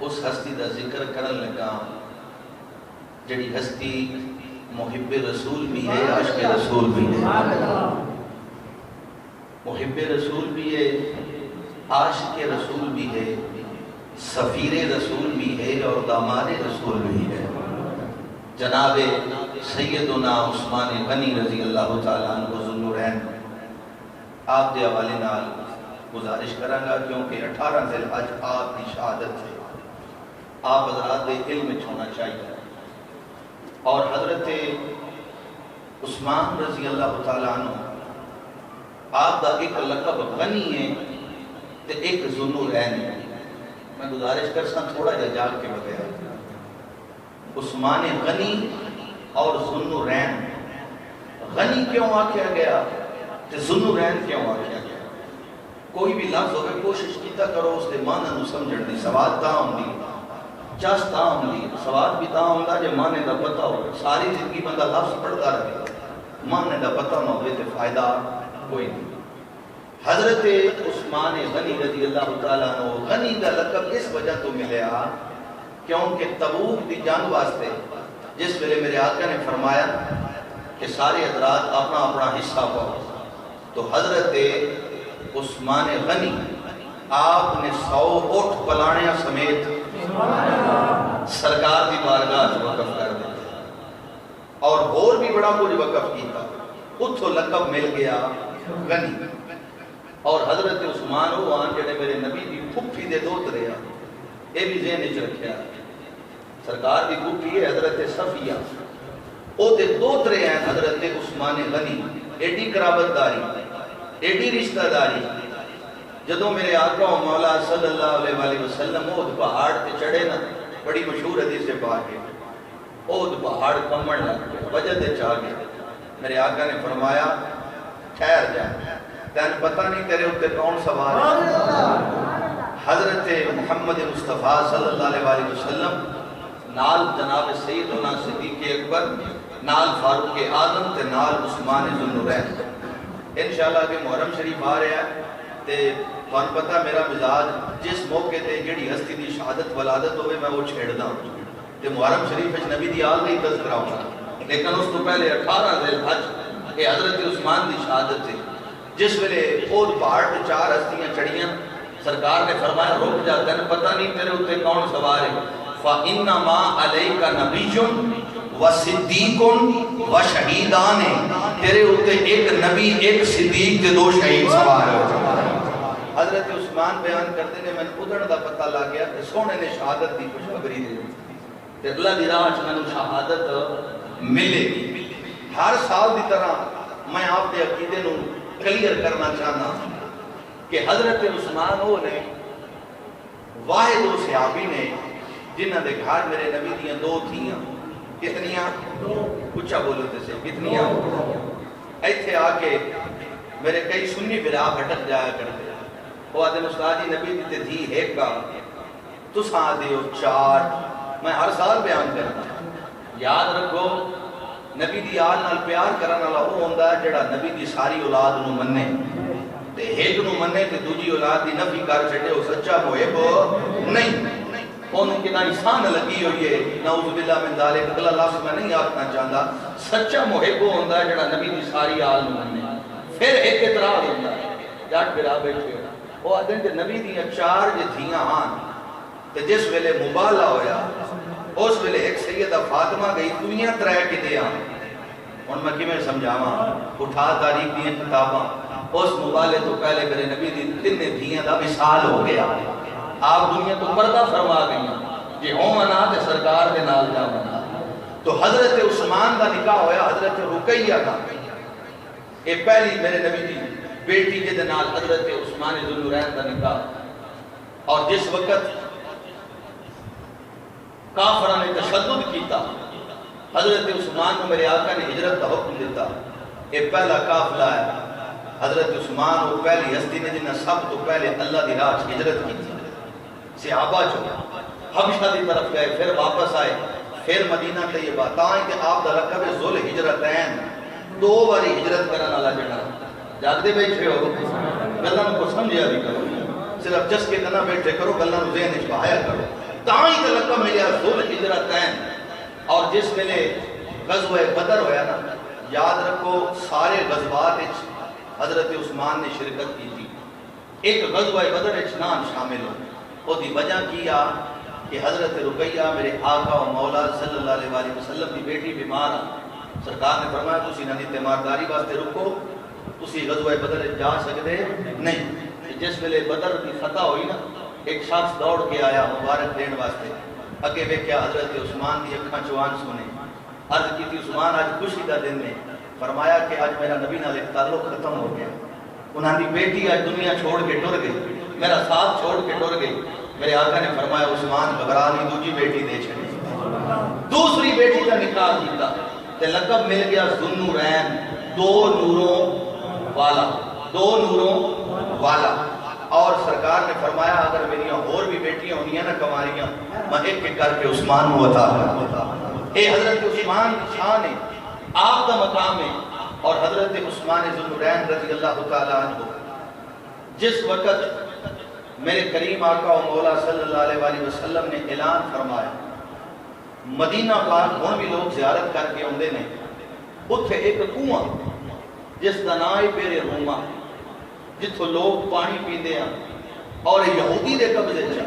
اس ہستی دا ذکر کرن لگا جڑی ہستی محب رسول بھی ہے، عاشق رسول بھی ہے، محب رسول بھی ہے، عاشق رسول بھی ہے، سفیر رسول بھی ہے اور داماد رسول بھی ہے۔ جناب سیدنا عثمان غنی رضی اللہ تعالیٰ عنہ ذو النورین، آپ دے حوالے نال گزارش کروں گا کیونکہ 18 ذی الحج آپ کی شہادت ہے، آپ حضرات دے علم میں ہونا چاہیے۔ اور حضرت عثمان رضی اللہ تعالیٰ عنہ آپ دا ایک لقب غنی ہے تے ایک ذو النورین ہے۔ میں گزارش کر سا تھوڑا جا جاگ کے بغیر، عثمان غنی اور ذو النورین، غنی کیوں آکھیا گیا تے ذو النورین کیوں آکھیا گیا؟ کوئی بھی لفظ ہوئے کوشش کیتا کرو اس دے معنی نو سمجھن دی، سواد تا ہوندی، چاس تا ہوندی، سواد بھی تا ہوندا جے معنی دا پتہ ہو۔ ساری زندگی بندہ لفظ پڑھتا رہے، معنی دا پتہ نہ ہوئے تے فائدہ کوئی نہیں۔ حضرت عثمان غنی رضی اللہ تعالیٰ عنہ غنی کا لقب اس وجہ تو ملیا کیونکہ تبوک دی جنگ واسطے جس ویلے میرے آقا نے فرمایا کہ سارے حضرات اپنا اپنا حصہ پاؤ، تو حضرت عثمان غنی آپ نے 100 اٹھ پلانیاں سمیت سرکار دی بارگاہ وقف کر دیا اور بھی بڑا کچھ وقف کیتا، اتھو لقب مل گیا غنی۔ اور حضرت عثمان وہاں جڑے میرے نبی دی پھپھی دے دوت رہا، اے بھی ذہن وچ رکھیا، سرکار دی پھپھی ہے حضرت صفیہ، او دے دوت رہے ہیں حضرت عثمان غنی، ایڈی قرابت داری، ایڈی رشتہ داری۔ جدوں میرے آقا و مولا صلی اللہ علیہ وسلم اود پہاڑ تے چڑھے نا، بڑی مشہور حدیث سے پاک ہے، اود پہاڑ کمڑ لگ گئے، وجہ دے چاہ گئے، میرے آقا نے فرمایا ٹھہر جا، تین پتہ نہیں تیرے ہوتے کون سوار ہے؟ حضرت محمد مصطفیٰ صلی اللہ علیہ وسلم نال جناب سیدنا صدیق اکبر، نال فاروق اعظم تے نال عثمان ذو النورین۔ انشاءاللہ کہ محرم شریف آ رہا ہے تے تھوان پتہ میرا مزاج جس موقع تے جڑی ہستی دی شہادت ولادت ہوئے میں وہ چھیڑ دا تے محرم شریف نبی دی آل نہیں تذکرہ ہونا، لیکن اس تو پہلے 18 ذی الحج اے حضرت عثمان دی شہادت تھی جس ویلے اود پہاڑ تے 4 ہستیاں چڑھیاں، سرکار نے فرمایا رک جا، تین پتہ نہیں تیرے ہوتے کون سوار ہے؟ فَإِنَّمَا عَلَيْكَ نَبِيٌّ وَصِدِّيقٌ وَشَهِيدَانِ، تیرے ہوتے ایک نبی، ایک صدیق تے 2 شہید سوار ہے۔ حضرت عثمان بیان کرتے نے میں ادھر دا پتہ لا گیا کہ سونے نے شہادت دی کچھ خبری دے تے اللہ دی راہ میں شہادت ملے گی۔ ہر سال دی طرح میں آپ دے عقیدے نو کلیئر کرنا چاہنا کہ حضرت عثمان ہو نے واحد و صحابی نے جنہ دے گھر میرے نبی دیاں 2 تھیاں، کتنیاں؟ کچھا بولو تے سے کتنیاں؟ ایتھے آ کے میرے کئی سنی برا بھٹک جایا کرتے، وہ آدھے استاد جی نبی دیتے تھی ایک کا تو ساتھ دیو 4، میں ہر سال بیان کرنا۔ یاد رکھو نبی دی آل نال پیار کرنا والا وہ ہوندا ہے جڑا نبی دی ساری اولاد نو مننے تے ایک نو مننے تے دوجی اولاد دی نفی کر چھڈے، وہ سچا محب نہیں۔ انہوں کی نہ انسان لگی ہوئی ہے، نعوذ باللہ من ذالک، اگلا لفظ میں نہیں آکھنا چاہتا، سچا محب ہوندا ہے جڑا نبی دی ساری آل نو مننے۔ پھر ایک اعتراض ہوندا ہے، جٹ برا بیٹھے ہو، وہ آدھیں کہ نبی دیاں 4 جو تھیاں آن تے جس ویلے مبالہ ہویا اس ویلے ایک سیدہ فاطمہ گئی دنیا 3 کے دیا، ان میں کی میں سمجھاواں اٹھا تاریخ دیاں کتاباں، اس مبالے تو پہلے میرے نبی دی 3 دھیاں دا وصال ہو گیا، آپ دنیا تو پردہ فرما گئی، یہ ہوں منا تے سرکار دے نال جا منا۔ تو حضرت عثمان دا نکاح ہویا حضرت رقیہ کا، یہ پہلی میرے نبی دی بیٹی کے نال حضرت عثمان ذو النورین دا نکاح۔ اور جس وقت کافرہ نے تشدد کیتا، حضرت عثمان کو میرے آقا نے ہجرت کا حکم دیتا، یہ پہلا قافلہ ہے، حضرت عثمان وہ پہلی ہستی نے جنہیں سب تو پہلے اللہ دی راہ ہجرت کی تھی، صحابہ جو حبشہ دی طرف گئے، پھر واپس آئے، پھر مدینہ طیبہ، تاں کہ آپ دا لقب ذو الہجرتین، 2 باری ہجرت کرنا اللہ جڑا جاگ دے بیٹھے ہو، گلہ کو سمجھیا بھی کرو، صرف جس کے نہ بیٹھے کرو، گلہ ذہن اچ بہایا کرو۔ تاں ہی لقب ملیا ذو الحجرتین۔ اور جس ویلے غزوہ بدر ہویا نا، یاد رکھو سارے غزوات حضرت عثمان نے شرکت کی تھی، ایک غزوہ بدر نام شامل ہو۔ وہ دی وجہ کیا کہ حضرت رقیہ میرے آقا و مولا صلی اللہ علیہ وآلہ وسلم کی بیٹی بیمار آ، سرکار نے فرمایا تسی نہ دی تیمارداری واسطے رکو، تسی غزوہ بدر جا سکتے نہیں۔ جس ویلے بدر کی فتح ہوئی نا، ایک شخص دوڑ کے آیا مبارک دین واسطے، اگے ویکھیا حضرت عثمان دی اکھاں چوان سنے، عرض کی تھی عثمان آج خوشی کا دن ہے، فرمایا کہ آج میرا نبی نال تعلق ختم ہو گیا، انہاں دی بیٹی آج دنیا چھوڑ کے ٹر گئی، میرا ساتھ چھوڑ کے ٹر گئی۔ میرے آقا نے فرمایا عثمان گھبرا نہیں، دوسری بیٹی دے چھڑی، دوسری بیٹی کا نکاح کیتا تے لقب مل گیا ذوالنورین، دو نوروں والا، دو نوروں والا۔ اور سرکار نے فرمایا اگر میری اور بھی بیٹیاں ہونی ہیں نا کماریاں، میں ایک ایک کر کے عثمان کو عطا کرتا۔ اے حضرت عثمان کی شان ہے، آپ کا مقام ہے۔ اور حضرت عثمان ذوالنورین رضی اللہ تعالیٰ عنہ جس وقت میرے کریم آقا و مولا صلی اللہ علیہ وآلہ وسلم نے اعلان فرمایا مدینہ پاک ہن بھی لوگ زیارت کر کے آندے نے، اتھے ایک کنواں جس کا نام ہے بیر روما، جتھوں لوگ پانی پیندے ہیں، اور یہودی دے قبضے چا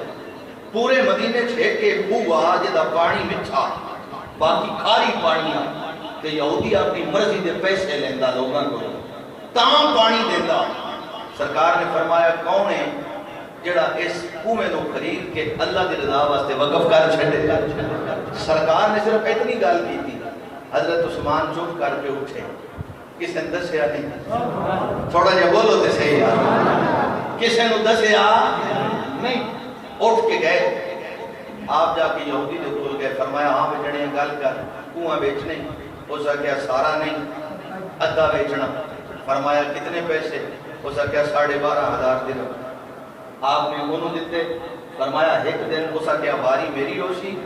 پورے مدینے چھیک کے کنواں جدا پانی مٹھا باقی کھاری پانی آ کہ یہودی اپنی مرضی دے پیسے لیندا لوگاں کو تاں پانی دیندا۔ سرکار نے فرمایا کون ہے جڑا اس کنویں نو خرید کے اللہ دی رضا واسطے وقف کر چھڈے؟ سرکار نے صرف اتنی گل کی تھی، حضرت عثمان چپ کر کے اٹھے، کسی نے دسیا نہیں، تھوڑا جا بولو تے صحیح یار، کسی نے دسیا نہیں، اٹھ کے گئے، آپ جا کے یہودی دے کول گئے، فرمایا ہاں بیٹھنے گل کر کنواں بیچنے، ہو سکیا سارا نہیں ادھا بیچنا، فرمایا کتنے پیسے؟ ہو سکیا 12,500 درہم، آپ نے انہوں دیتے، فرمایا ایک دن ہو سکیا واری میری ہو سی،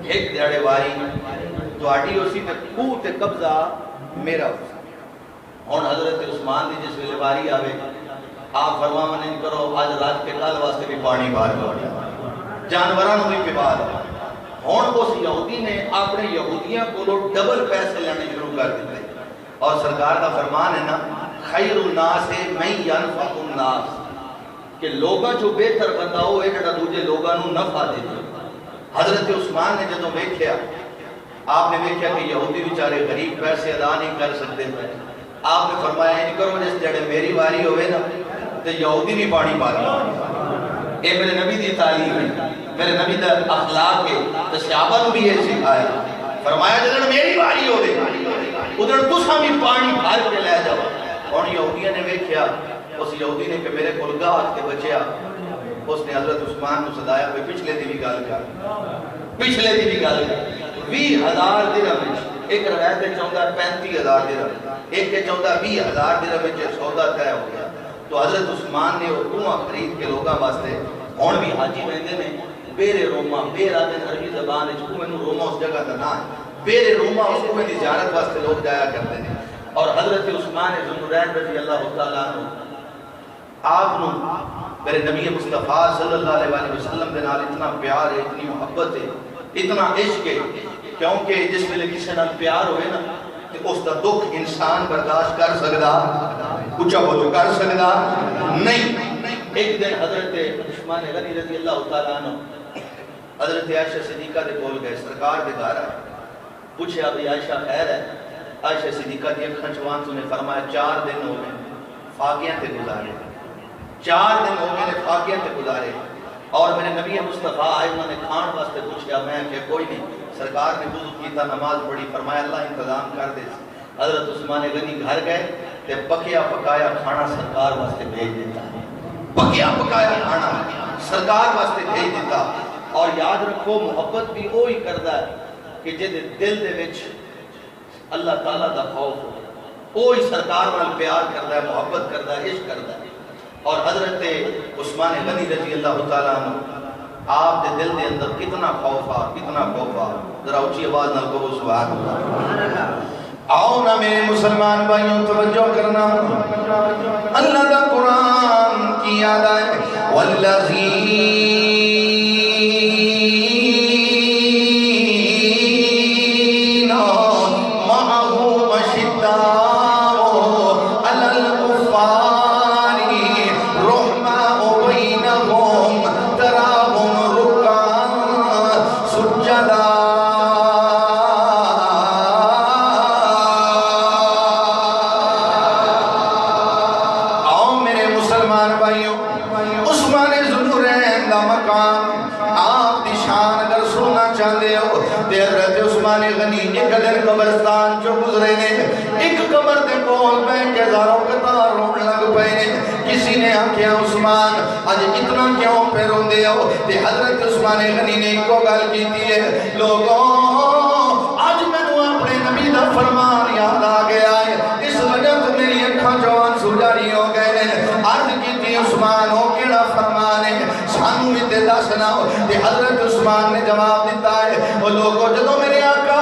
ایک دیڑے واری تو آٹی ہو سی، تے خوہ تے قبضہ میرا ہو سی۔ اور حضرت عثمان دی جس ویلے واری آوے، آپ فرمایا نہیں کرو آج رات کے کال واسطے بھی پانی بار بار جانوران ہوئی پہ بار۔ اور اس یہودی نے اپنے یہودیاں کو ڈبل پیسے لینے شروع کر دیتے، اور سرکار کا فرمان ہے نا خیر الناس من ینفع الناس، کہ لوگاں جو بہتر بندہ ہو ایک دوجے لوگاں نو نفع دے دے۔ حضرت عثمان نے جدوں ویکھیا، آپ نے ویکھیا کہ یہودی بیچارے غریب پیسے ادا نہیں کر سکتے، آپ نے فرمایا نہیں کرو جس جڑے میری واری ہوئے نا تے یہودی بھی پانی پا دیا۔ اے میرے نبی دی تعلیم ہے، میرے نبی دا اخلاق ہے، تو صحابہ کو بھی یہ سکھایا، فرمایا جدن میری واری ہوئے ادھر تساں بھی پانی بھر کے لے جاؤ۔ اور یہودیاں نے ویکھیا، اس یہودی نے کہ میرے کول گاہ کے بچیا، اس نے حضرت عثمان کو صدایا کہ پچھلے دی بھی گل کر، پچھلے دی بھی گل کر۔ 20,000 درہم، ایک روایت ہے چاہتا 35,000 درہم، ایک کے چاہتا 20,000 درہم میں سودا طے ہو گیا۔ تو حضرت عثمان نے وہ کنواں خرید کے لوگاں واسطے، ہن بھی حاجی ویندے نے بیر روما، بیر آتے عربی زبان وچ کنویں نوں روما اس جگہ دا نام ہے، بیر روما اس کنویں دی زیارت واسطے لوگ جایا کرتے ہیں۔ اور حضرت عثمان ذوالنورین رضی اللہ تعالیٰ عنہ آپ نو میرے نبی مصطفیٰ صلی اللہ علیہ وآلہ وسلم دے نال اتنا پیار ہے، اتنی محبت ہے، اتنا عشق ہے، کیونکہ جس ویلے کسی نال پیار ہوئے نا کہ اس دا دکھ انسان برداشت کر سکدا، اچھا بولو کر سکدا نہیں۔ ایک دن حضرت عثمان غنی رضی اللہ تعالیٰ عنہ حضرت عائشہ صدیقہ دے کول گئے، سرکار دے گھر آئے، پوچھے ابھی عائشہ خیر ہے؟ عائشہ صدیقہ دی اکھاں چوان تو نے فرمایا 4 دن ہو گئے فاقیاں تے گزارے، 4 دن ہو گئے فاقیاں تے گزارے، اور میرے نبی مصطفیٰ آئے انہوں نے کھان واسطے پوچھا، میں کہ کوئی نہیں، سرکار نے وضو کیتا نماز پڑھی، فرمایا اللہ انتظام کر دے۔ حضرت عثمان غنی گھر گئے تے پکیا پکایا کھانا سرکار واسطے بھیج دیتا، پکیا پکایا کھانا سرکار واسطے بھیج دیتا۔ اور یاد رکھو محبت بھی وہی کردا ہے کہ جے دل دے وچ اللہ تعالیٰ دا خوف ہو، وہی سرکار نال پیار کردا ہے، محبت کردا ہے، عشق کردا ہے۔ اور حضرت عثمان غنی رضی اللہ تعالیٰ عنہ آپ دے دل دے اندر کتنا خوف آ، کتنا خوف آ، ذرا اونچی آواز نال کہو سبحان اللہ۔ آؤ نا میرے مسلمان بھائیوں توجہ کرنا، اللہ دا قرآن کی یاد آئے، والذین شان اگر سننا چاہتے ہو تے حضرت عثمان غنی ایک دن قبرستان جو گزرے نے ایک قبر دے کول بیٹھ کے ہزاروں قطار رون لگ پئے نے کسی نے آکھیا عثمان اج اتنا کیوں پہ روندے ہو تے حضرت عثمان غنی نے ایک کو گل کیتی ہے لوگوں آج میں نے اپنے نبی دا فرمان یاد آ گیا ہے اس وجہ تو میری اکھاں جوان سجاری ہو گئے نے عرض کیتی عثمان ہو کیڑا فرمان ہے سانو بھی تے دسنا تے حضرت عثمان نے جواب دیتا ہے وہ لوگوں جدوں میرے آقا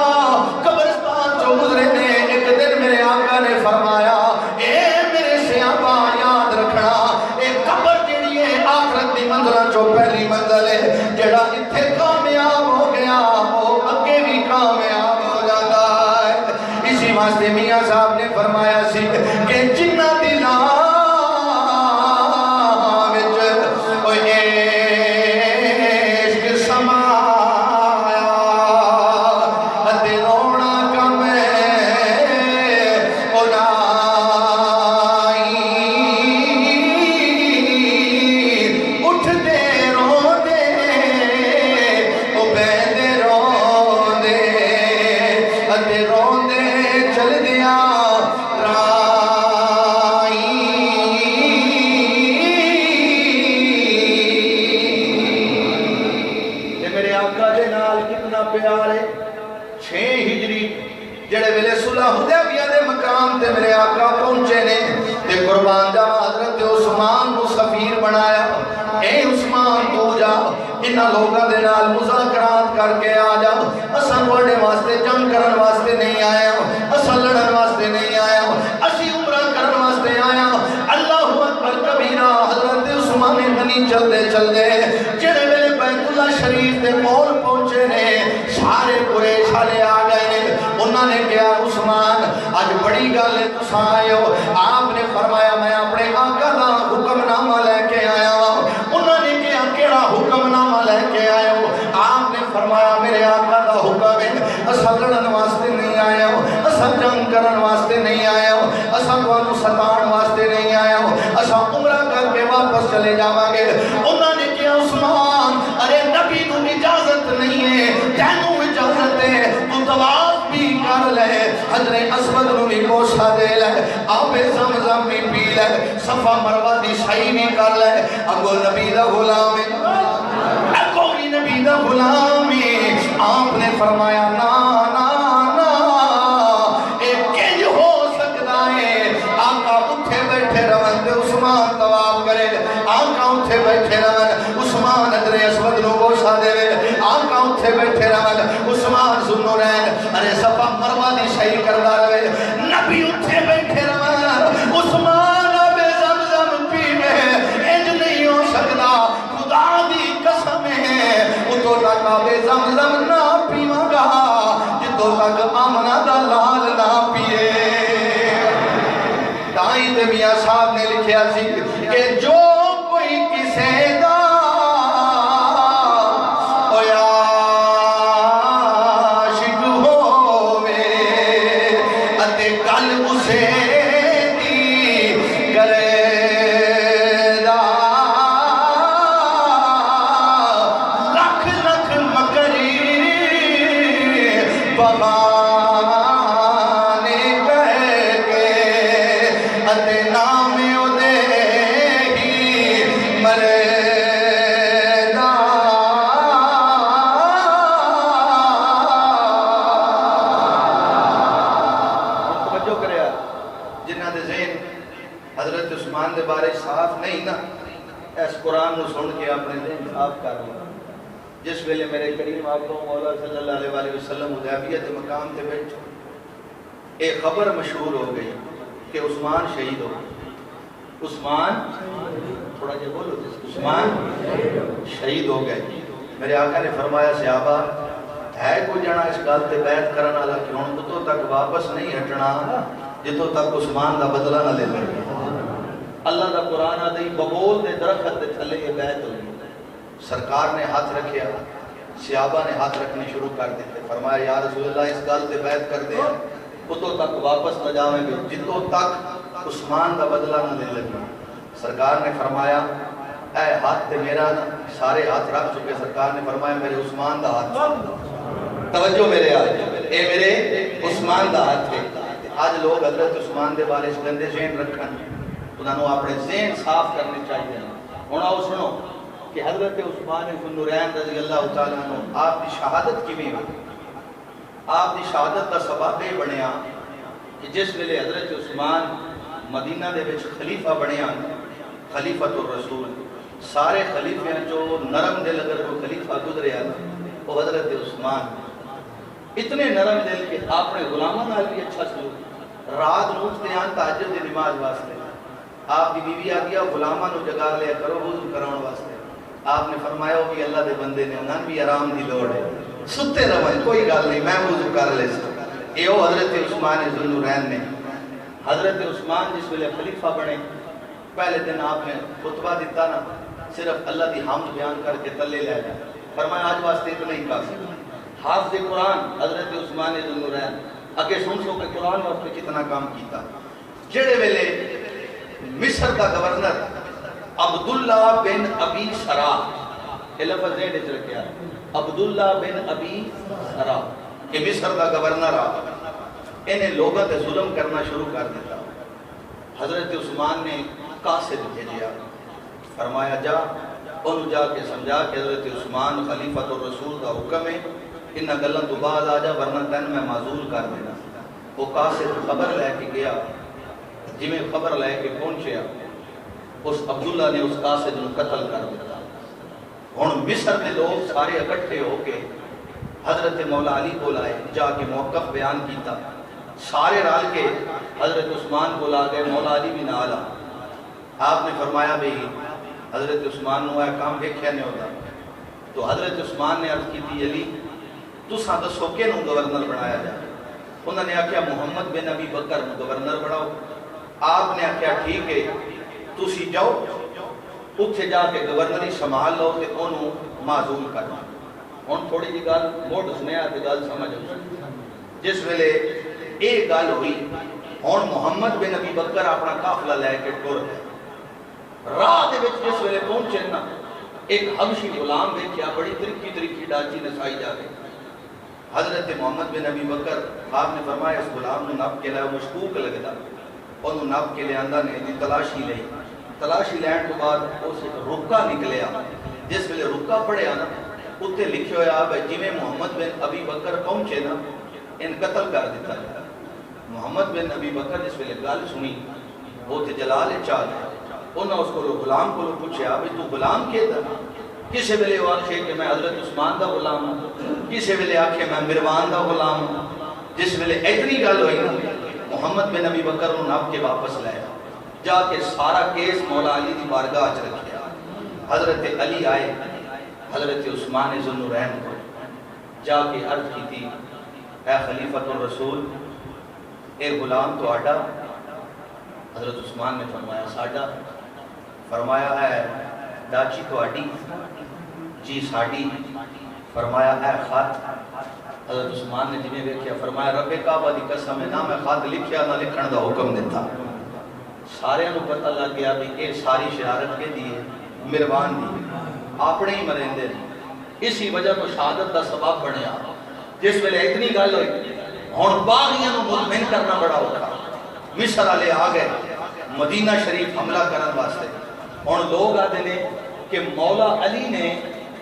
قبرستان جو گزرے نے ایک دن میرے آقا نے فرمایا اے میرے صحابہ یاد رکھنا اے قبر جڑی ہے آخرت دی منزل جو پہلی منزل ہے جڑا اتھے کامیاب ہو گیا وہ اگے بھی کامیاب ہو جاتا ہے اسی واسطے میاں صاحب نے فرمایا سی کہ جنہ دلاں میرے آقا پہنچے نے تے قربان جاوا حضرت عثمان کو سفیر بنایا اے عثمان تو جا انہاں لوگاں دے نال مذاکرات کر کے آ جا اساں تواڈے واسطے جنگ کرن واسطے نہیں آیا اساں لڑن واسطے نہیں آیا اسی عمرہ کرن واسطے آیا اللہ اکبر کبیرہ حضرت عثمان غنی چلدے چلدے جڑے ویلے بیت اللہ شریف دے کول پہنچے نے سارے قریش والے آ گئے نے انہوں نے کہا عثمان آج بڑی گل ہے تساں آئے ہو آپ نے فرمایا میں اپنے آقا دا حکم نامہ لے کے آیا ہوں انہوں نے کہا کیڑا حکم نامہ لے کے آئے ہو آپ نے فرمایا میرے آقا دا حکم ہے اساں لڑن واسطے نہیں آیا ہوں اساں جنگ کرن واسطے نہیں آیا ہوں اساں تانوں ستان واسطے نہیں آیا ہوں اساں عمرہ کر کے واپس چلے جاواں گے انہوں نے کہا عثمان ارے نبی کو اجازت نہیں ہے تینوں اجازت ہے تو طواف بھی کر لے حجر اسود نو بھی بوسا دے لے آب زمزم بھی پی لے صفا مروہ دی سعی بھی کر لے اگو نبی دا غلام اگو نبی دا غلام آپ نے فرمایا نا نا نا ایک کنج ہو سکتا ہے آقا اٹھے بیٹھے رون دے عثمان طواف کرے آقا اٹھے بیٹھے رون عثمان حجر اسود نو بوسا دے آقا اٹھے بیٹھے رون عثمان ذوالنورین ارے صفا مروہ دی سعی کردہ رہے نبی اٹھے بیٹھے رون عثمان اب زمزم پیوے انج نہیں ہو سکتا خدا دی قسم ہے اتو تک اب زمزم نہ پیواں گا جتو تک آمنہ دا لال نہ پیے دائیں دے میاں صاحب نے لکھیا سی کہ جو کوئی کسے دا جس ویلے میرے کریم آقا مولا صلی اللہ علیہ وسلم حدیبیہ کے مقام تے بیٹھے ایک خبر مشہور ہو گئی کہ عثمان شہید ہو گئے عثمان تھوڑا جا بولو عثمان شہید ہو گئے میرے آقا نے فرمایا صحابہ ہے کوئی جانا اس گل تے بیعت کرن والا کہ ہن تو تک واپس نہیں ہٹنا جتوں تک عثمان دا بدلہ نہ لے لے اللہ دا قرآن آدھئی بغول دے درخت دے تھلے یہ بیعت ہوئی سرکار نے ہاتھ رکھیا صحابہ نے ہاتھ رکھنے شروع کر دیتے فرمایا یا رسول اللہ اس گل تے بیعت کر دے اتوں تک واپس نہ جاویں گے جتوں تک عثمان دا بدلہ نہ لے لگی سرکار نے فرمایا اے ہاتھ تے میرا نا، سارے ہاتھ رکھ چکے، سرکار نے فرمایا میرے عثمان دا ہاتھ، توجہ میرے ہاتھ، اے میرے عثمان دا ہاتھ ہے۔ آج لوگ حضرت عثمان دے بارے گندے ذہن رکھن، انہوں نے اپنے ذہن صاف کرنے چاہیے۔ ہن آؤ سنو کہ حضرت عثمان ذو النورین رضی اللہ تعالیٰ عنہ آپ کی شہادت کیویں ہوئی؟ آپ کی شہادت کا سبب یہ بنیا کہ جس ویلے حضرت عثمان مدینہ دے وچ خلیفہ بنیا، خلیفۃ الرسول، سارے خلیفے جو نرم دل اگر کوئی خلیفہ گزریا وہ حضرت عثمان، اتنے نرم دل کہ اپنے غلاموں نال بھی اچھا سلوک، رات نو اٹھتے ہیں تہجد دی نماز واسطے، آپ کی بیوی آ گیا غلاموں نو جگا لیا کرو وضو کراؤن واسطے، آپ نے فرمایا وہ بھی اللہ دے بندے نے، انہاں بھی آرام دی لوڑ ہے، ستے رہیں کوئی گل نہیں میں وضو کر لے سکتا۔ یہ حضرت عثمان ذو النورین نے، حضرت عثمان جس ویلے خلیفہ بنے پہلے دن آپ نے خطبہ دیتا نا، صرف اللہ دی حمد بیان کر کے تلے لے جائے، فرمایا آج واسطے اتنا ہی کافی۔ حافظ قرآن حضرت عثمان ذو النورین اگے سن سو کہ قرآن واسطے کتنا کام کیتا۔ جڑے ویلے مصر کا گورنر عبداللہ بن ابی سرا، یہ لفظ ذہن وچ رکھیا، عبداللہ بن ابی سرا، یہ مصر کا گورنر آ، انہیں لوگوں تے ظلم کرنا شروع کر دیتا۔ حضرت عثمان نے قاصد بھیجیا، فرمایا جا انہوں جا کے سمجھا کہ حضرت عثمان خلیفۃ الرسول کا حکم ہے، انہاں گلاں تو بعد آ جا ورنہ تین میں معزول کر دینا۔ وہ قاصد خبر لے کے گیا، جی میں خبر لے کے پہنچیا، اس عبداللہ نے اس قاصد کو قتل کر دیا۔ ہن مصر کے لوگ سارے اکٹھے ہو کے حضرت مولا علی کو لائے، جا کے موقف بیان کیتا، سارے رال کے حضرت عثمان کو لا گئے، مولا علی بھی نال آ۔ آپ نے فرمایا بھئی حضرت عثمان نو ہے کام دیکھیا نہیں ہوتا، تو حضرت عثمان نے عرض کی تھی علی تساں دسو کہ نو گورنر بنایا جائے؟ انہوں نے آکھیا محمد بن ابی بکر نو گورنر بناؤ۔ آپ نے آکھیا ٹھیک ہے تسی جاؤ اتھے جا کے گورنری سنبھال لو تے انہوں معزول کرنا۔ ہن تھوڑی جی گل موڈ سنیا تے گل سمجھ آؤ، جس ویلے ایک گل ہوئی ہن محمد بن ابی بکر اپنا قافلہ لے کے ٹر گئے، راہ دے وچ جس ویلے پہنچے نا ایک حبشی غلام ویکھیا بڑی ترکی ڈاچی نسائی جا رہی۔ حضرت محمد بن ابی بکر آپ نے فرمایا اس غلام نو نپ کے لیا، مشکوک لگدا، انہوں نپ کے لے آندہ نے دی تلاشی لئی، تلاشی لین تو بعد اس رکا نکلیا، جس ویلے رکا پڑھیا نا اتنے لکھے ہویا بھائی جی میں محمد بن ابی بکر پہنچے نا ان قتل کر دیتا ہے۔ محمد بن ابی بکر جس ویلے گل سنی وہ تے جلال چاہ گیا، انہوں اس کو غلام کو پوچھا بھئی تو غلام کیا تھا؟ کسے ویلے وہ آکھے کہ میں حضرت عثمان دا غلام ہوں، کسے ویلے آکھے میں مروان دا غلام ہوں۔ جس ویلے اتنی گل ہوئی نا محمد بن ابی بکر نو نپ کے واپس لیا، جا کے سارا کیس مولا علی دی بارگاہ چ رکھیا۔ حضرت علی آئے حضرت عثمان ذو النورین کو، جا کے عرض کی تھی اے خلیفۃ الرسول اے غلام تو آڈا؟ حضرت عثمان نے فرمایا ساڈا۔ فرمایا اے ڈاچی تو آڈی؟ جی ساڈی۔ فرمایا اے خط؟ حضرت عثمان نے جنہیں دیکھیا فرمایا رب کعبہ دی قسم ہے نہ میں خط لکھیا نہ لکھن دا حکم دیتا۔ سارے انہوں پتہ لگ گیا بھی اے ساری شرارت کے دیئے مروان دی اپنے ہی مرندے دی، اسی وجہ تو شہادت دا سبب بنیا۔ جس ویلے اتنی گل ہوئی ہن باغیاں نو مطمئن کرنا بڑا ہوتا، مصر والے آ گئے مدینہ شریف حملہ کرن واسطے۔ ہن لوگ آتے نے کہ مولا علی نے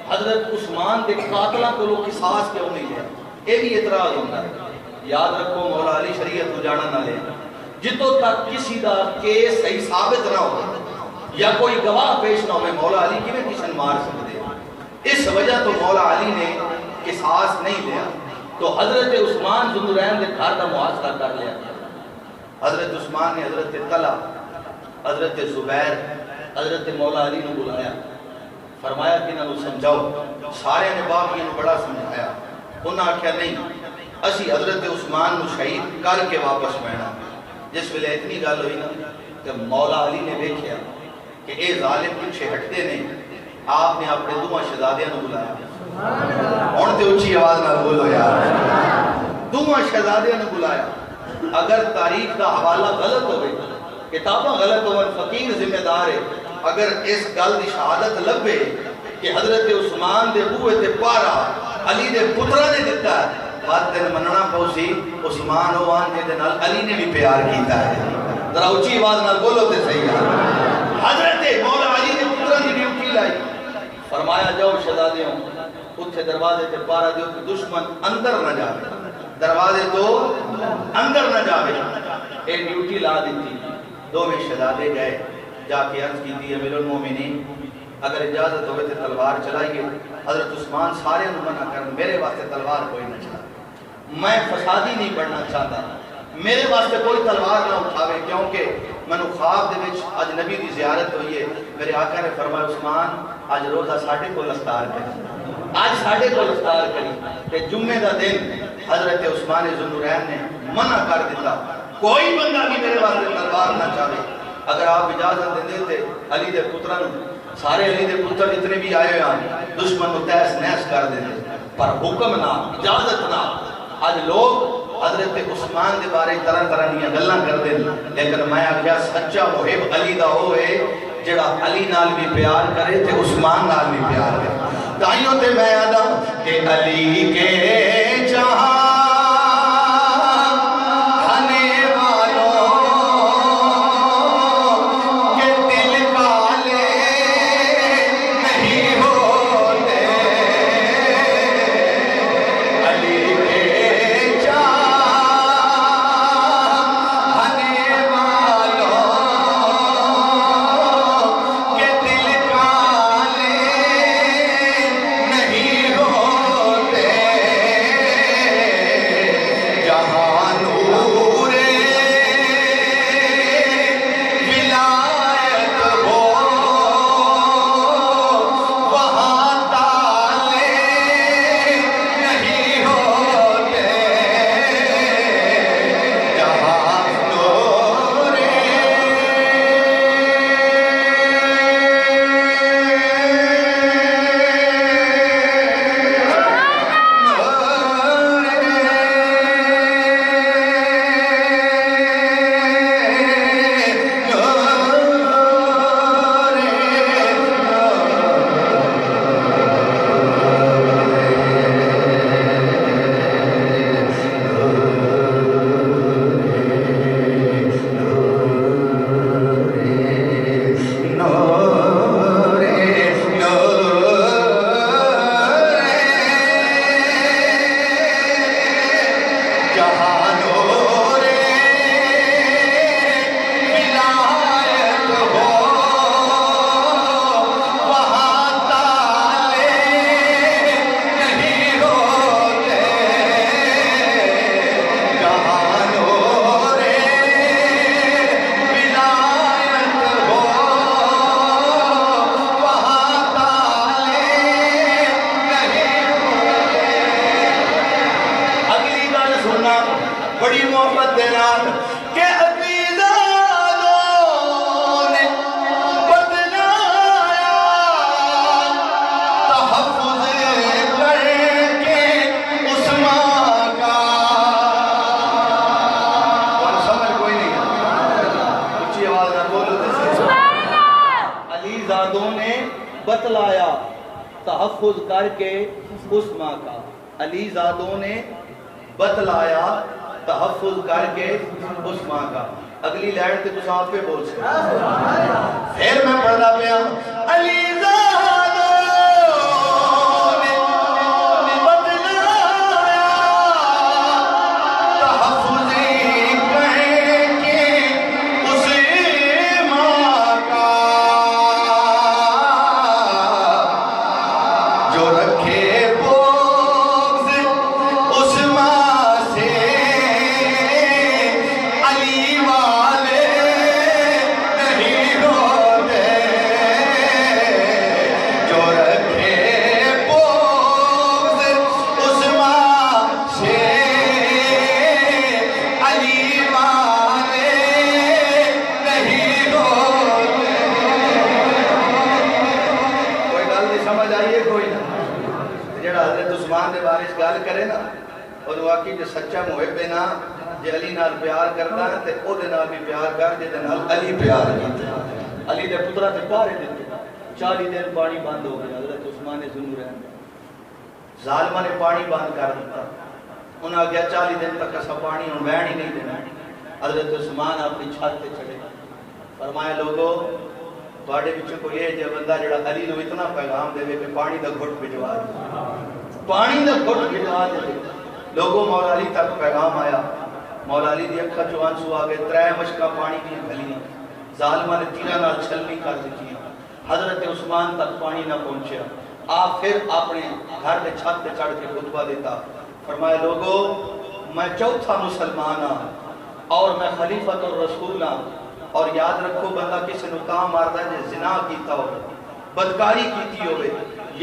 حضرت عثمان دے قاتلاں کو قصاص کیوں نہیں لیا؟ یہ بھی اعتراض ہوتا ہے۔ یاد رکھو مولا علی شریعت کو جانا نہ لے، جتوں تک کسی دا کیس صحیح ثابت نہ ہو یا کوئی گواہ پیش نہ ہوئے مولا علی کی میں کسن مار سکتے۔ اس وجہ تو مولا علی نے قصاص نہیں لیا، تو حضرت عثمان ذو النورین دے گھر دا محاصرہ کر لیا۔ حضرت عثمان نے حضرت طلحہ، حضرت زبیر، حضرت مولا علی نے بلایا، فرمایا کہ انہوں نے سمجھاؤ۔ سارے نے باقی نے بڑا سمجھایا، انہوں نے آکھیا نہیں اسی حضرت عثمان نو شہید کر کے واپس بینا۔ جس ویلے اتنی گل ہوئی نا کہ مولا علی نے دیکھیا کہ اے ظالم پیچھے ہٹتے نہیں، آپ نے اپنے دوواں شہزادیاں نو بلایا۔ ہن تے اونچی آواز نال بولو یار، دوواں شہزادیاں نو بلایا۔ اگر تاریخ دا حوالہ غلط ہوئے، کتاباں غلط ہوئے، فقیر ذمہ دار ہے، اگر اس گل دی شہادت لبے کہ حضرت عثمان دے بوئے تے پارا علی دے پترہ نے دیتا ہے بات دن مننا پوسی عثمان ہوان جے دن علی نے بھی پیار کیتا ہے ذرا اچھی آواز نال بولو تے صحیح ہے حضرت مولا علی دے پترہ نے ڈیوٹی لائی فرمایا جاؤ شہزادیوں اتھے دروازے تے پارا دیو کہ دشمن اندر نہ جاوے دروازے تو اندر نہ جاوے اے ڈیوٹی لا دیتی دو میں شہزادے گئے جا کے عرض کی تھی امیر المومنین اگر اجازت ہوئے تھے تلوار چلائیے حضرت عثمان سارے منع کر میرے واسطے تلوار کوئی نہ چلا میں فسادی نہیں بڑھنا چاہتا میرے واسطے کوئی تلوار نہ اٹھاوے کیونکہ منو خواب دے وچ آج نبی دی زیارت ہوئی ہے میرے آقا نے فرمایا عثمان آج روزہ ساڑھے کو لفتار کری آج ساڑھے کو لفتار کری کہ جمعہ دا دن حضرت عثمان ذوالنورین نے منع کر دیتا کوئی بندہ بھی میرے واسطے تلوار نہ چاہے اگر آپ اجازت دے دیتے علی دے پترن سارے علی دے پتر اتنے بھی آئے ہیں دشمن کو تیس نیس کر دیتے پر حکم نہ اجازت نہ آج لوگ حضرت عثمان دے بارے طرح طرح نہیں گلہ کر دیں لیکن میں آگیا سچا محب علی دا ہوئے جڑا علی نال بھی پیار کرے تے عثمان نال بھی پیار کرے تائیوں تے میں آدھا کہ علی کے جہاں بڑی محبت دینات کہ عزیزانوں نے بدلایا تحفظ کر کے عثمان کا کون سمجھ کوئی نہیں اچھی آواز نہ بولو علی زادوں نے بتلایا تحفظ کر کے عثمان کا علی زادوں نے بتلایا تحفظ کر کے عثمان کا اگلی لائن تے تو ساتھ پہ بول سکتے پھر میں پڑھنا پیا علی زادوں نے بتلایا تحفظ کر کے عثمان کا جو رکھے کرے نا اور واقعی جو سچا محب ہے نا جو علی نال پیار کرتا ہے تے او دے نال بھی پیار کر جے دے نال علی پیار کرتا ہے علی دے پترا تے پارے دیتے 40 دن پانی بند ہو گیا حضرت عثمان ذوالنورین ظالمہ نے پانی بند کر دیتا انہاں گیا 40 دن تک ایسا پانی ہوں بہن ہی نہیں دینا حضرت عثمان اپنی چھت تے چڑھے فرمایا لوگو تواڈے وچوں کوئی ہے جو بندہ جڑا علی نو اتنا پیغام دے کہ پانی دا گھٹ بھجوا دے پانی دا گھٹ بھجوا دے لوگوں مولا علی تک پیغام آیا مولا علی دی اکھاں چوں آنسو آ گئے 3 مشکاں پانی دی گھلیاں ظالمہ نے تیراں نال چھلنی کر دتی حضرت عثمان تک پانی نہ پہنچیا آپ پھر اپنے گھر کے چھت پہ چڑھ کے خطبہ دیتا فرمایا لوگو میں چوتھا مسلمان ہاں اور میں خلیفۃ الرسول ہاں اور یاد رکھو بندہ کسی نو کام ماردا ہے جے زنا کیتا ہو بدکاری کیتی ہوئے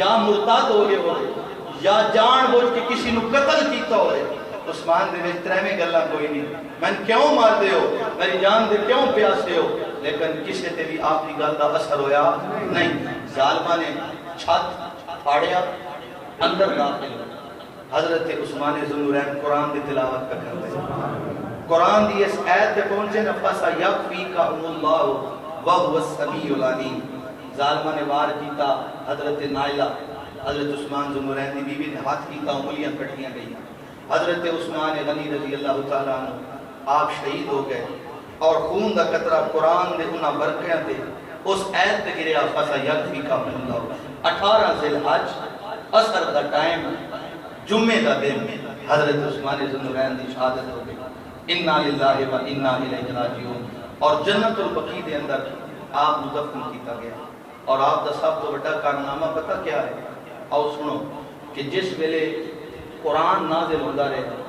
یا مرتد ہو گئے ہوئے یا جان بوجھ کے کسی نو قتل کیتا ہوئے عثمان دے وچ ترےویں گلاں کوئی نہیں میں کیوں مار دے ہو میری جان دے کیوں پیاسے ہو لیکن کسی تے بھی آپ کی گل دا اثر ہویا نہیں ظالمہ نے چھت پھاڑیا اندر داخل حضرت عثمان ذوالنورین قرآن دی تلاوت کر رہے قرآن دی اس آیت تے پہنچے نفس یکفیکہم اللہ وہو السمیع العلیم ظالمہ نے وار کیتا حضرت نائلہ حضرت عثمان ذوالنورین دی بیوی نے ہاتھ کیتا انگلیاں کٹیاں گئیاں حضرت عثمان غنی رضی اللہ تعالیٰ عنہ آپ شہید ہو گئے اور خون دا قطرہ قرآن دے انہاں برکیاں دے اس آیت تے گریا فسا یکفیکہم اللہ 18 ذی الحج عصر دا ٹائم جمعہ دا دن حضرت عثمان ذوالنورین دی شہادت ہو گئی انا للہ و انا الیہ راجعون اور جنت البقیع دے اندر آپ مدفن کیتا گیا اور آپ دا سب تو بڑا کارنامہ پتہ کیا ہے اور سنو کہ جس ویلے قرآن نازل ہوتا رہے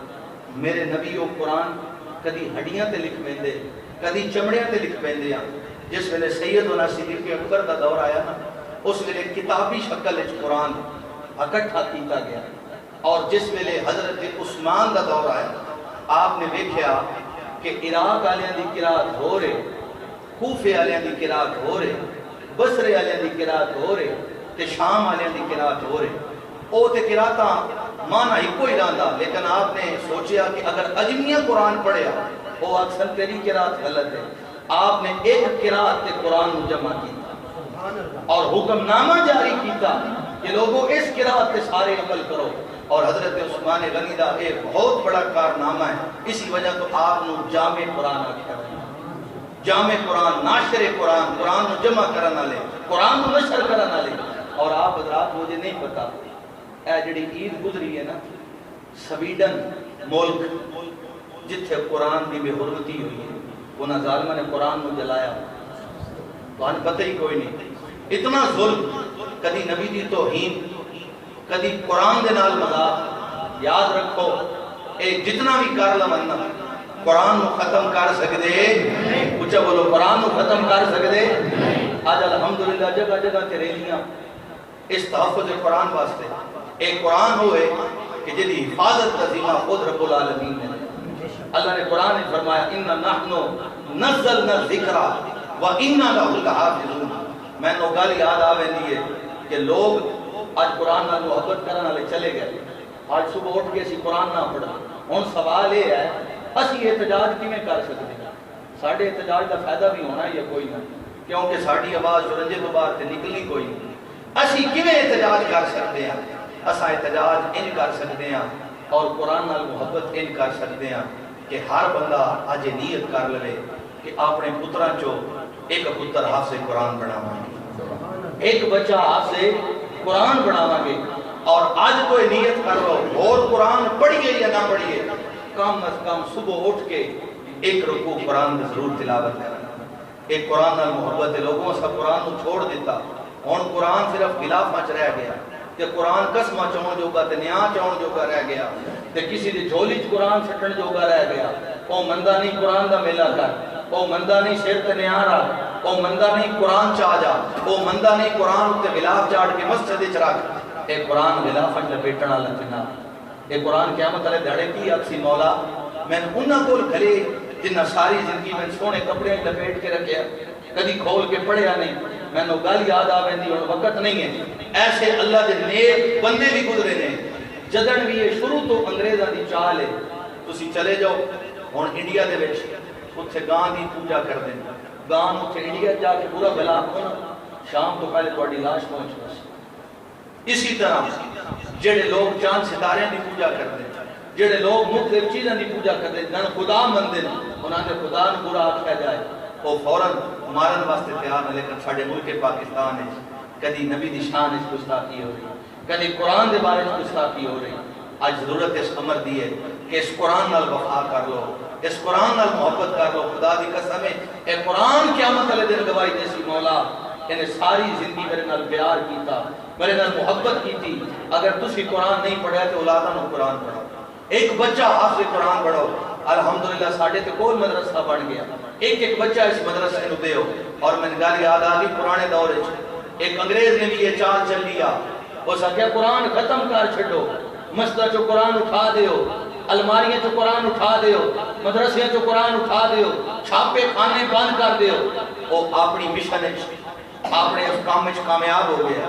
میرے نبی و قرآن کدی ہڈیاں تے لکھ پیندے کدی چمڑیاں تے لکھ پیندے ہیں جس ویلے سیدنا صدیق اکبر دا دور آیا نا اس ویلے کتابی شکل وچ قرآن اکٹھا کیتا گیا اور جس ویلے حضرت عثمان دا دور آیا آپ نے دیکھا کہ عراق والیاں دی قرات ہو رہے کوفے والیاں دی قرات ہو رہے بصرے والیاں دی قرات ہو رہے تے شام والیاں دی قرات ہو رہے او تے قراتاں مانا ہی کوئی رہندا لیکن آپ نے سوچیا کہ اگر اجمیہ قرآن پڑھیا وہ اکثر تیری قرات غلط ہے آپ نے ایک قرات تے قرآن کو جمع کیتا اور حکم نامہ جاری کیتا کہ لوگوں اس قرات تے سارے عمل کرو اور حضرت عثمان غنی دا ایک بہت بڑا کارنامہ ہے اسی وجہ تو آپ نے جامع قرآن آکھا جامع قرآن ناشر قرآن قرآن کو جمع کرنا لے قرآن کو نشر کرنا لے اور آپ حضرات مجھے نہیں پتا اے جڑی عید گزری ہے نا سویڈن ملک جتھے قرآن دی بے حرمتی ہوئی ہے انہاں ظالمہ نے قرآن کو جلایا تو انہیں پتہ ہی کوئی نہیں اتنا ظلم کدی نبی دی توہین کدی قرآن دے نال مذاق یاد رکھو ایک جتنا بھی کر لمنا قرآن کو ختم کر سکدے اچھا بولو قرآن کو ختم کر سکدے آج الحمدللہ جگہ جگہ تے ریلیاں اس تحفظ قرآن واسطے ایک قرآن ہوئے کہ جدی حفاظت کا ذمہ خود رب العالمین نے اللہ نے قرآن نے فرمایا اِنَّا نَحْنُ نَزَّلْنَا الذِّكْرَ وَإِنَّا لَهُ لَحَافِظُونَ میں نو گل یاد آوے دیئے کہ لوگ آج قرآن نال محبت کرنا لے چلے گئے آج صبح اٹھ کے اسی قرآن نہ پڑھا ہن سوال یہ ہے اسی احتجاج کیویں کر سکتے ہیں ساڈے احتجاج دا فائدہ بھی ہونا یا کوئی نہ کیونکہ ساڈی آواز سرنجے تو باہر تے نکلنی کوئی نہیں اسی کیویں احتجاج کر سکتے ہیں اساں احتجاج ان کر سکتے ہیں اور قرآن نال محبت ان کر سکتے ہیں کہ ہر بندہ اج نیت کر لے کہ اپنے پتراں چو ایک پتر حافظ قرآن بناواں گے ایک بچہ حافظ قرآن بناواں گے اور آج تو نیت کر لو اور قرآن پڑھیے یا نہ پڑھیے کم از کم صبح اٹھ کے ایک رکوع قرآن میں ضرور تلاوت کرنا ایک قرآن نال محبت لوگوں سے قرآن کو چھوڑ دیتا ہن قرآن صرف غلافاں چ رہ گیا تے قرآن قسمہ چون جوگا تے نیا چون جوگا رہ گیا تے کسی دی جھولی چ قرآن سٹن جوگا رہ گیا او مندا نہیں قرآن دا میلہ کر او مندا نہیں سر تے نیا رکھ او مندا نہیں قرآن چا جا او مندا نہیں قرآن تے غلاف چاڑ کے مسجد وچ رکھ اے قرآن غلافاں لپیٹن والا جنا اے قرآن قیامت والے دھڑے کی اکسی مولا میں انہاں کول کھلے جنہاں ساری زندگی میں سونے کپڑے لپیٹ کے رکھیا کدی کھول کے پڑھیا نہیں میں نو گل یاد آویندی اور وقت نہیں ہے ایسے اللہ دے نیک بندے بھی گزرے نے جدن بھی یہ شروع تو انگریزاں دی چال ہے تسی چلے جاؤ ہن انڈیا دے وچ اوتھے گاں دی پوجا کردے گان اتنے انڈیا جا کے پورا بلا ہونا شام تو پہلے تھوڑی لاش پہنچ گئی۔ اسی طرح جڑے لوگ چاند ستارے کی پوجا کرتے ہیں، جڑے لوگ مختلف چیزوں کی پوجا کرتے ہیں، جنہوں خدا مندے ہیں، انہوں نے خدا نے برا آکھیا جائے وہ فوراً مارن واسطے تیار ہیں۔ لیکن ساڈے ملک پاکستان ہے کدی نبی دی شان وچ گستاخی ہو رہی، کدی قرآن دے بارے میں گستاخی ہو رہی۔ آج ضرورت اس امر دی ہے کہ اس قرآن نال وفا کر لو، اس قرآن نال محبت کر لو۔ خدا دی قسم ہے اے قرآن قیامت والے دن گواہی دے سی مولا انہیں ساری زندگی میرے نال پیار کیتا، میرے نال محبت کی تھی۔ اگر تسی قرآن نہیں پڑھا تو اولاداں نوں قرآن پڑھاؤ، ایک بچہ حافظ قرآن پڑھاؤ۔ الحمدللہ ساڈے تے کوئی مدرسہ بن گیا، ایک بچہ اس مدرسے نوں دیو۔ اور میں گل یاد آ گئی پرانے دور وچ ایک انگریز نے بھی یہ چال چل لیا، اس آخیا قرآن ختم کر چھڈو، مسجد چو قرآن اٹھا دیو، الماریاں چو قرآن اٹھا دیو، مدرسے چو قرآن اٹھا دیو، چھاپے خانے بند کر دیو۔ وہ اپنی مشن اپنے اس کام میں کامیاب ہو گیا۔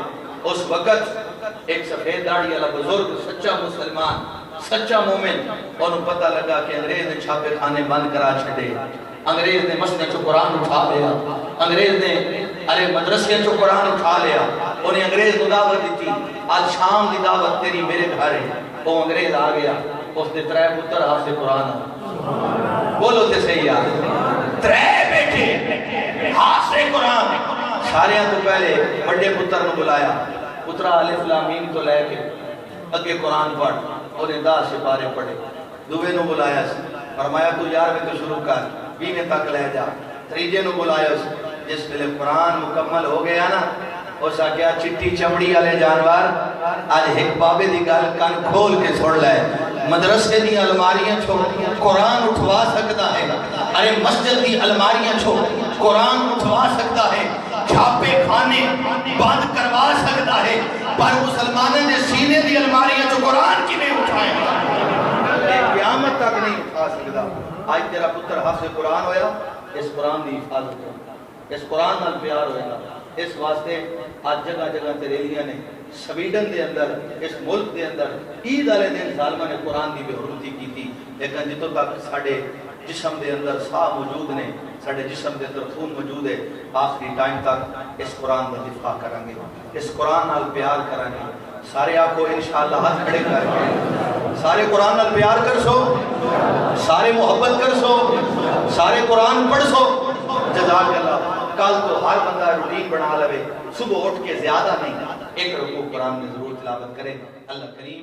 اس وقت ایک سفید داڑھی والا بزرگ سچا مسلمان سچا مومن انہوں پتہ لگا کہ انگریز نے چھاپے خانے بند کرا چھڑے، انگریز نے مسجد چو قرآن اٹھا لیا، انگریز نے ارے مدرسے چو قرآن اٹھا لیا۔ انہیں انگریز کو دعوت دیتی، آج شام دی دعوت تیری میرے گھر ہے۔ وہ انگریز آ گیا، اس نے 3 پتر حافظ قرآن بولو تے صحیح یاد 3 بیٹے حافظ قرآن۔ سارے تو پہلے بڑے پتر نے بلایا، پترا الف لام میم تو لے کے اگے قرآن پڑھ، انہیں 10 سپارے پڑھے۔ دوے نو بلایا، فرمایا تو 11ویں تو شروع کر 20ویں تک لے جا۔ تیجے نو بلایا، جس ویلے قرآن مکمل ہو گیا نا، اس آخیا چٹی چمڑی والے جانور آج ایک بابے دی گل کان کھول کے سن لے، مدرسے دی الماریاں چھو قرآن اٹھوا سکتا ہے، ارے مسجد دی الماریاں چھو قرآن اٹھوا سکتا ہے، چھاپے کھانے بند کروا سکتا ہے، پر مسلمانوں نے سینے دی الماریاں چھو قرآن کی نہیں اٹھائے قیامت تک نہیں اٹھا سکتا۔ آج تیرا پتر حافظ قرآن ہویا، اس قرآن دی حفاظت ہو، اس قرآن نال پیار ہوئے گا۔ اس واسطے آج جگہ جگہ تریلیاں نے سویڈن دے اندر اس ملک دے اندر عید والے دن ظالمہ نے قرآن دی بے حرمتی کی تھی، لیکن جتوں تک ساڈے جسم دے اندر ساہ موجود نے، ساڈے جسم دے اندر خون موجود ہے، آخری ٹائم تک اس قرآن کا دفاع کریں گے، اس قرآن نال پیار کریں گے۔ سارے آنکھوں انشاءاللہ ہاتھ کھڑے کر کے سارے قرآن نال پیار کر سو، سارے محبت کر سو، سارے قرآن پڑھ سو۔ جزاک اللہ۔ کل تو ہر بندہ روٹین بنا لے، صبح اٹھ کے زیادہ نہیں، ایک رکوع قرآن میں ضرور تلاوت کرے۔ اللہ کریم